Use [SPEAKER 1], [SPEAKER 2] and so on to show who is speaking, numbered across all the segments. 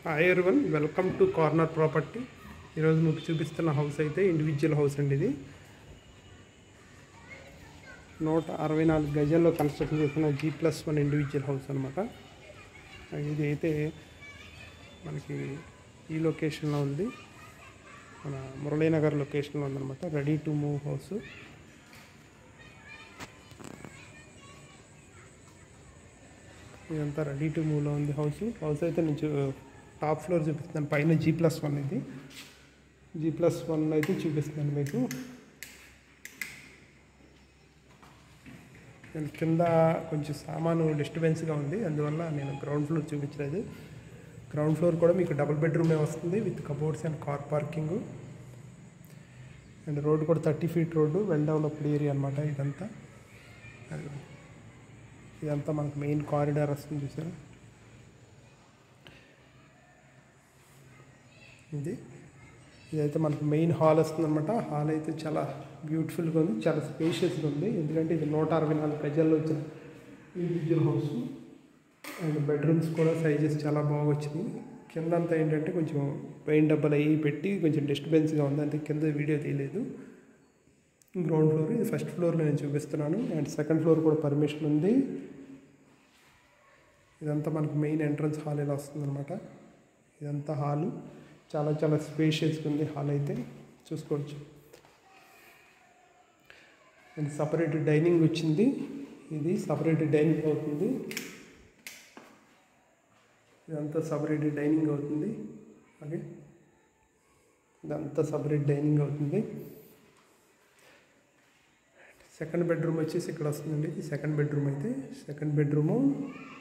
[SPEAKER 1] Hi everyone, welcome to corner property. ఈరోజు మీకు చూపిస్తున్న హౌస్ అయితే ఇండివిజువల్ హౌస్ అండి. ఇది 164 గజాల్లో కన్స్ట్రక్షన్ చేసిన G+1 ఇండివిజువల్ హౌస్ అనమాట. ఇది అయితే మనకి ఈ లొకేషన్లో ఉంది, మన మురళీనగర్ లొకేషన్లో ఉందన్నమాట. Ready to move house. ఇదంతా రెడీ టు మూవ్లో ఉంది హౌస్ అయితే నేను టాప్ ఫ్లోర్ చూపిస్తున్నాను. పైన G+1 ఇది G+1 అయితే చూపిస్తున్నాను మీకు. నేను కింద కొంచెం సామాను డిస్టర్బెన్స్గా ఉంది, అందువల్ల నేను గ్రౌండ్ ఫ్లోర్ చూపించలేదు. గ్రౌండ్ ఫ్లోర్ కూడా మీకు డబుల్ బెడ్రూమే వస్తుంది with cupboards and car parking. And road కూడా 30 feet road, well developed area అనమాట. ఇదంతా మనకు మెయిన్ కారిడార్ వస్తుంది చూసారా. ఇదైతే మనకు మెయిన్ హాల్ వస్తుంది అనమాట. హాల్ అయితే చాలా బ్యూటిఫుల్గా ఉంది, చాలా స్పేషియస్గా ఉంది. ఎందుకంటే ఇది 164 గజాల్లో వచ్చిన ఇండివిజువల్ హౌస్. అండ్ బెడ్రూమ్స్ కూడా సైజెస్ చాలా బాగా వచ్చినాయి. కిందంతా ఏంటంటే కొంచెం పెయింట్ డబ్బాలు అవి పెట్టి కొంచెం డిస్టర్బెన్స్గా ఉంది, అంటే కింద వీడియో తీయలేదు. గ్రౌండ్ ఫ్లోర్, ఇది ఫస్ట్ ఫ్లోర్ నేను చూపిస్తున్నాను. అండ్ సెకండ్ ఫ్లోర్ కూడా పర్మిషన్ ఉంది. ఇదంతా మనకు మెయిన్ ఎంట్రన్స్ హాల్ ఇలా వస్తుంది అనమాట. ఇదంతా హాలు చాలా చాలా స్పేషియస్గా ఉంది. హాల్ అయితే చూసుకోవచ్చు. అండ్ సపరేట్ డైనింగ్ వచ్చింది. ఇది సపరేట్ డైనింగ్ అవుతుంది. ఇదంతా సపరేట్ డైనింగ్ అవుతుంది. ఓకే, ఇదంతా సపరేట్ డైనింగ్ అవుతుంది. సెకండ్ బెడ్రూమ్ వచ్చేసి ఇక్కడ వస్తుందండి. ఇది సెకండ్ బెడ్రూమ్ అయితే సెకండ్ బెడ్రూము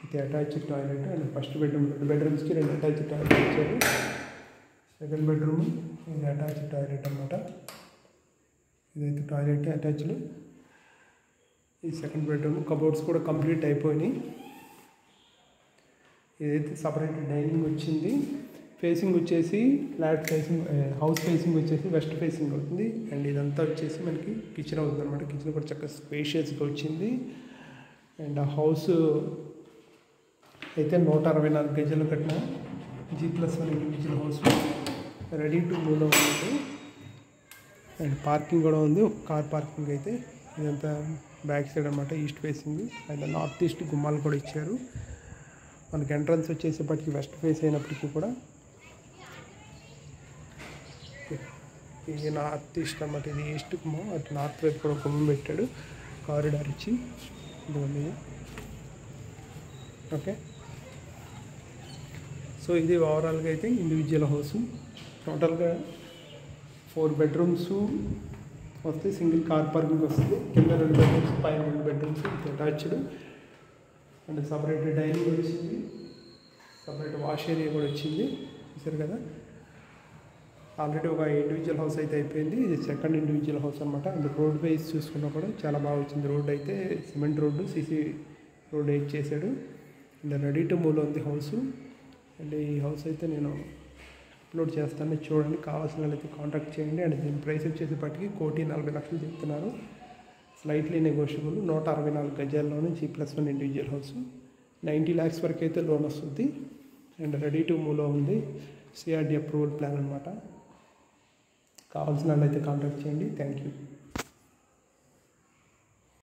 [SPEAKER 1] ఇది attached toilet. And first bedroom, 2 బెడ్రూమ్స్కి 2 attached toilet ఇచ్చారు. సెకండ్ బెడ్రూమ్ ఇది అటాచ్డ్ టాయిలెట్ అనమాట. ఇదైతే టాయిలెట్ అటాచ్డ్. ఈ సెకండ్ బెడ్రూమ్ కబోర్డ్స్ కూడా కంప్లీట్ అయిపోయినాయి. ఇదైతే సపరేట్ డైనింగ్ వచ్చింది. ఫేసింగ్ వచ్చేసి ఫ్లాట్ ఫేసింగ్, హౌస్ ఫేసింగ్ వచ్చేసి వెస్ట్ ఫేసింగ్ అవుతుంది. అండ్ ఇదంతా వచ్చేసి మనకి కిచెన్ అవుతుంది అనమాట. కిచెన్ కూడా చక్కగా స్పేషియస్గా వచ్చింది. అండ్ ఆ హౌస్ అయితే 164 గజాలు కట్టిన G+1 individual house ready to మూవ్లో ఉంది. అండ్ పార్కింగ్ కూడా ఉంది, కార్ పార్కింగ్ అయితే. ఇదంతా బ్యాక్ సైడ్ అనమాట, east facing. And north east గుమ్మాలు కూడా ఇచ్చారు. మనకి ఎంట్రన్స్ వచ్చేసేపటికి వెస్ట్ ఫేస్ అయినప్పటికీ కూడా ఇది నార్త్ ఈస్ట్ అనమాట. ఇది ఈస్ట్ గుమ్మం, అటు నార్త్ వైపు కూడా గుమ్మం పెట్టాడు, కారిడార్ ఇచ్చి. ఇదిగోండి. ఓకే, సో ఇది ఓవరాల్గా అయితే ఇండివిజువల్ హౌస్. టోటల్గా 4 బెడ్రూమ్స్ వస్తే, సింగిల్ కార్ పార్కింగ్ వస్తుంది. కింద 2 బెడ్రూమ్స్, పైన 2 bedrooms attached. And separate dining వచ్చింది, సపరేట్ వాష్ ఏరియా కూడా వచ్చింది. చూసారు కదా, ఆల్రెడీ ఒక ఇండివిజువల్ హౌస్ అయితే అయిపోయింది. ఇది సెకండ్ ఇండివిజువల్ హౌస్ అనమాట. అండ్ రోడ్ వైజ్ చూసుకున్నా కూడా చాలా బాగా వచ్చింది. రోడ్ అయితే సిమెంట్ రోడ్డు, సీసీ రోడ్ వేసి చేశాడు. అండ్ రెడీ టు మూవ్లో ఉంది హౌస్. అండ్ ఈ హౌస్ అయితే నేను అప్లోడ్ చేస్తాను, చూడండి. కావాల్సిన వాళ్ళైతే కాంటాక్ట్ చేయండి. అండ్ దీని ప్రైస్ వచ్చేసేపటికి 1,40,00,000 చెప్తున్నారు. Slightly negotiable. 164 గజాల్లోనే G+1 individual house. 90 lakhs వరకు అయితే లోన్ వస్తుంది. అండ్ రెడీ టు మూవ్లో ఉంది. CRD అప్రూవల్ ప్లాన్ అనమాట. కావాల్సిన వాళ్ళైతే కాంటాక్ట్ చేయండి. Thank you.